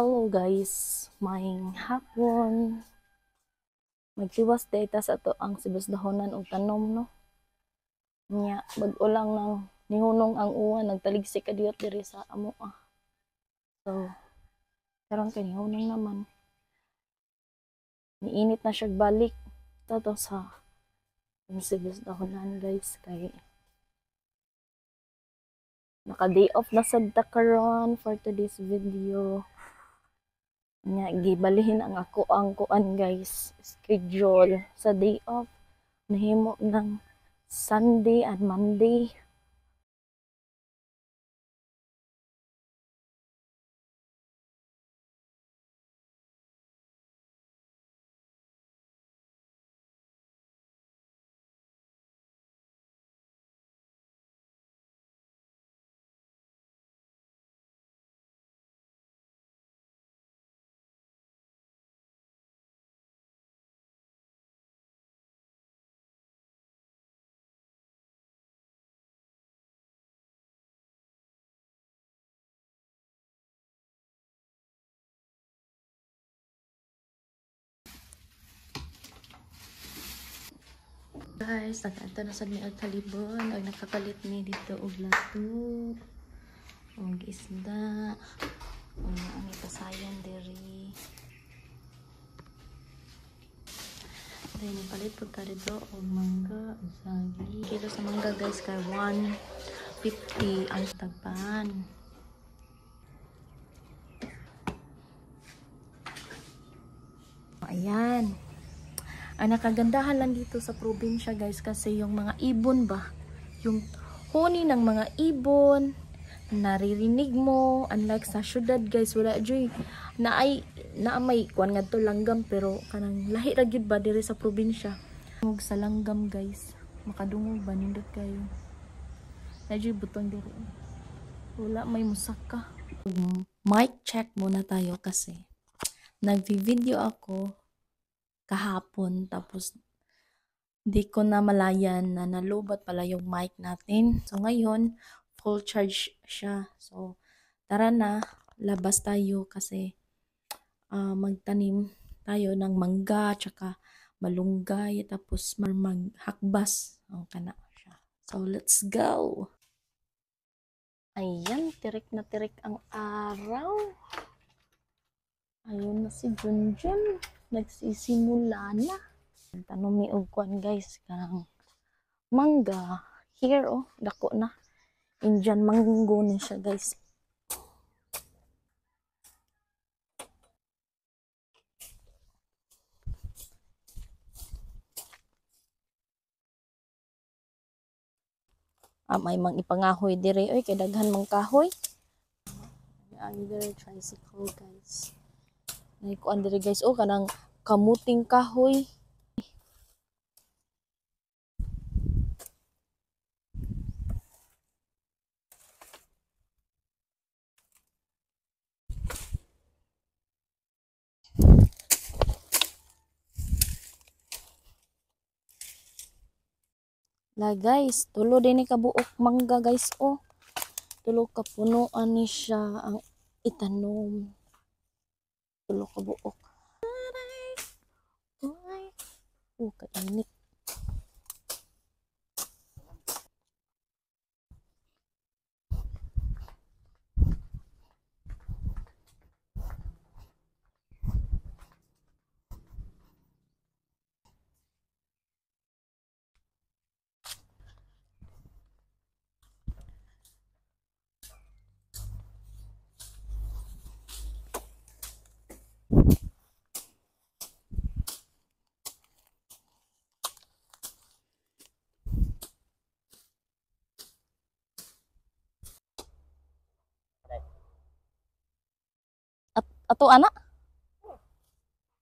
Hello guys, maayong hapon. Magsiwas data sa to ang sibusdahonan og tanom no. Nya bag-o lang nang nihunong ang uwan nagtaligsik kadiyot diri sa amo ah. So karon kay nihunong naman. Niinit na siya balik to sa sibusdahonan guys kay naka-day off na sad ta karon for today's video. Nya gibalihin ang ako ang kuan guys, schedule sa day off nahimo ng Sunday and Monday. Guys, nag-ato na sa mi og talibon og nakakalit mi dito og lato og isda og ang ipasayan diri. Then palit pud ka dito og mangga ug sagi. Kilo sa mangga guys kay 150 ang tagpan. Ayan. Ang nakagandahan lang dito sa probinsya guys kasi yung mga ibon ba, yung huni ng mga ibon naririnig mo, unlike sa syudad guys wala joy na may kuan ngadto langgam pero kanang lahi ra gyud ba diri sa probinsya. Ug sa langgam guys makadungog ba nindot kayo na joy butong diri wala may musaka. Mic check muna tayo kasi nagvi-video ako kahapon tapos di ko na malayan na nalubat pala yung mic natin. So ngayon full charge siya. So tara na, labas tayo kasi magtanim tayo ng mangga tsaka malunggay tapos maghakbas ang kana siya. So let's go. Ayan, tirik na tirik ang araw. Ayun na si Junjun. Nagsisimula na. Tanom mi og kuan guys kanang mangga. Here oh, dako na. Indian mango ni siya guys. May mang ipangahoy dire oy kay daghan mang kahoy. Either tricycle guys. Nay kuan dire guys oh kanang kamuting kahoy. La guys, tulo din ni kabuok mangga guys oh. Tulo ka punuan ni siya ang itanom. Tulo ka buok. Kainit. Ato anak?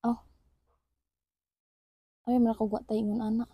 Oh. Ay, manakugwa tayo ngun anak.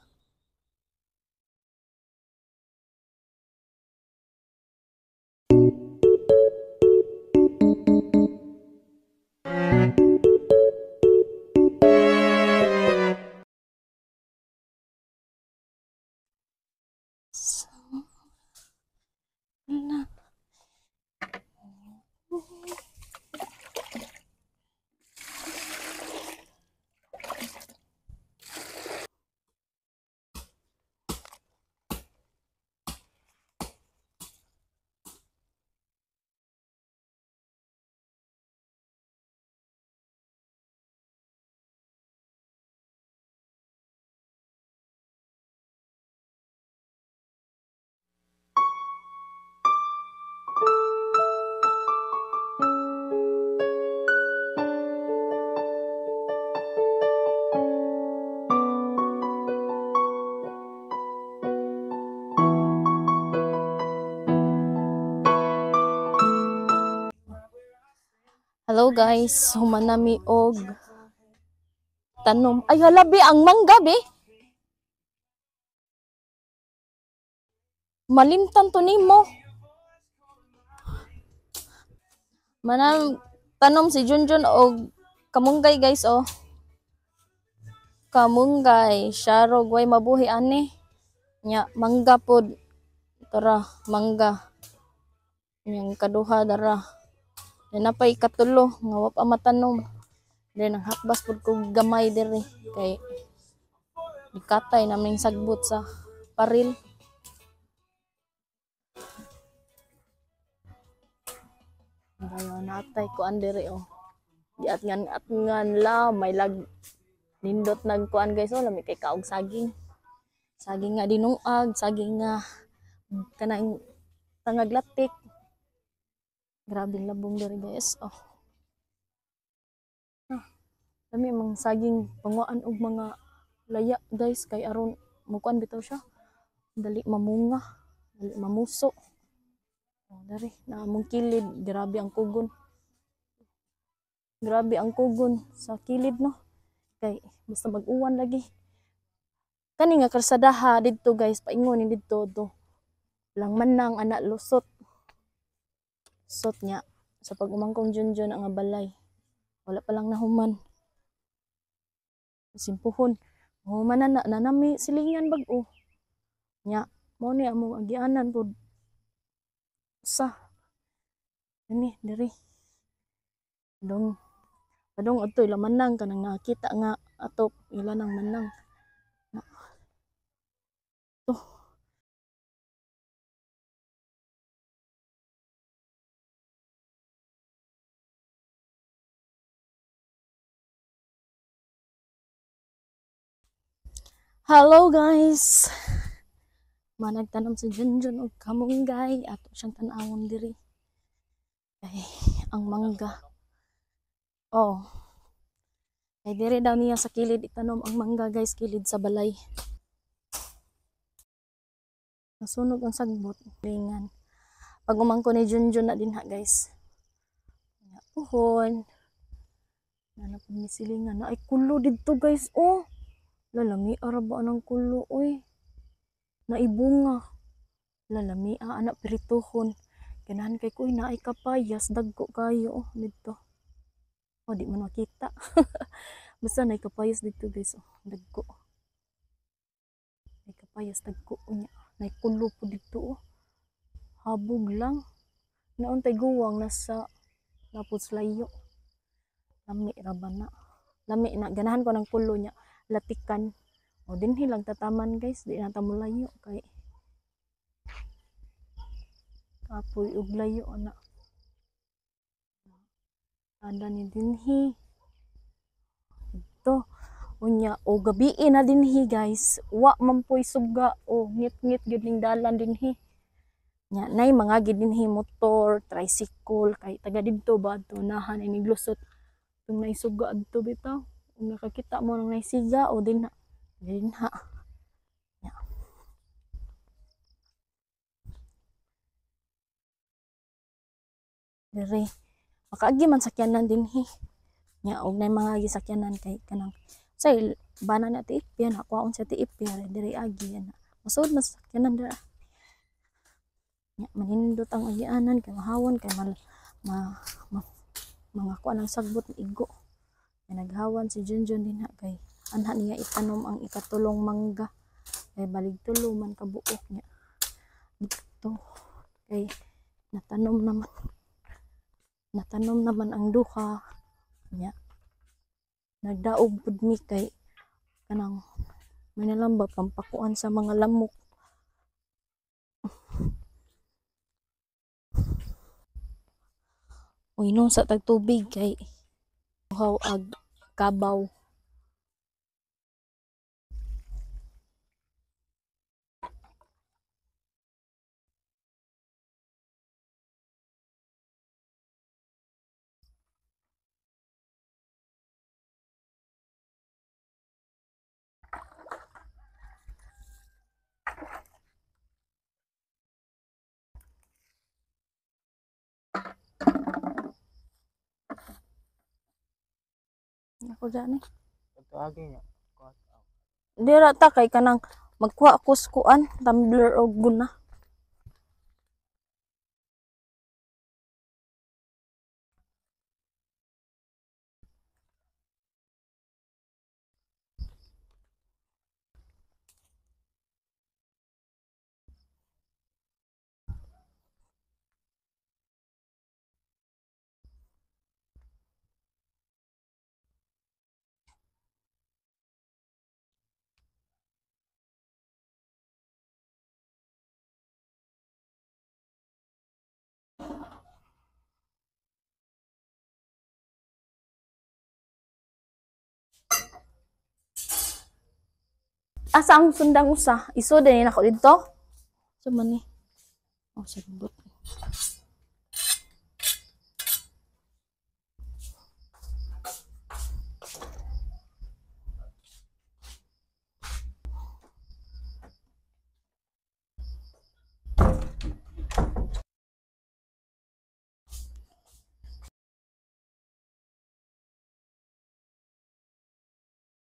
Hello guys, humanami og tanom. Ay hala be, ang mangga be. Malimtan to nimo. Manam tanom si Junjun og kamunggay guys oh. Kamunggay, syarog way mabuhi ani. Nya mangga pod. Tara, mangga. Yang kaduha dara. Napay katulo nga wa pa matanom. Then hakbas pod ko gamay diri kay ikatay naming sagbot sa paril. Ayo natay ko andiri oh. Di at ngan la may lag nindot nagkuan guys oh lami kay kaog saging. Saging nga dinuag, saging nga kanang tangag latik. Grabe labong diri guys oh. Lami mang saging panguan og mga laya guys kay aron mukuan bitaw siya. Dali mamunga, dali mamuso. Oh, dari na among kilid, grabe ang kugon. Grabe ang kugon sa kilid no. Kay basta mag-uwan lagi. Kani nga karsadaha didto guys, paingon ni didto do. Lang man nang anak lusot. Sot niya sa pag-umangkong Junjun ang balay. Wala pa lang nahuman. Simpuhon. Human na nanami silingan bag-o. Nya mo ni among agianan pod. Sa ani diri. Padong adtoy lamanang kanang nakita nga atop ila nang manang. To. Hello guys. Managtanom si Junjun og kamunggay ato siyang tan-awon diri. Ay, ang mangga. Oh. Ay diri daw niya sa kilid itanom ang mangga guys, kilid sa balay. Nasunog ang sagbot, lingan. Pag umangko ni Junjun na dinha guys. Uhon. Nanap ni silingan na ay kulo didto guys. Oh. Lalami ara ba anang kulo oy. Naibunga. Lalami anak pirituhon. Ganahan kay ko na ay kapayas dagko kayo oh didto. Oh di man makita. Basta na kapayas dito guys oh dagko. Ay kapayas dagko unya. Nay kulo po dito oh. Habog lang. Naon tay guwang nasa napos layo. Lami ra ba na. Lami na ganahan ko ng kulo nya latikan. O dinhi lang tataman guys, di na ta mulayo kay kapoy ug layo ana. Ada ni dinhi. Ito unya o gabi na dinhi guys. Wa man poy suga o ngit-ngit gyud ning dalan dinhi. Nya nay mga gid dinhi motor, tricycle kay taga didto ba adto nahan ini glusot. Tung nay suga adto bitaw. Kung nakakita mo nang naisiga o dinha. Dinha. Dere makaagi man sakyanan dinhi. Nya og nay mga gisakyanan kay kanang say bana na ti ipyan ako on sa ti ipyan diri agi na. Masud mas sakyanan dira. Nya manindot ang agianan kay mahawon kay mga kuan ang sagbot igo. Naghawan si Junjun dinha kay anha niya itanom ang ikatulong mangga. Kay balig tulo man kabuok niya. Dito kay natanom naman ang duha nya nagdaog pud mi kay kanang manalamba pampakuan sa mga lamok. Uinom sa tagtubig kay uhaw ag kabaw. ko dani. Ito agi niya. Dira ta kay kanang magkuha kuskuan tumbler og guna. Asa ang sundang usa? Iso din ako dito. So man ni. Oh, sabot.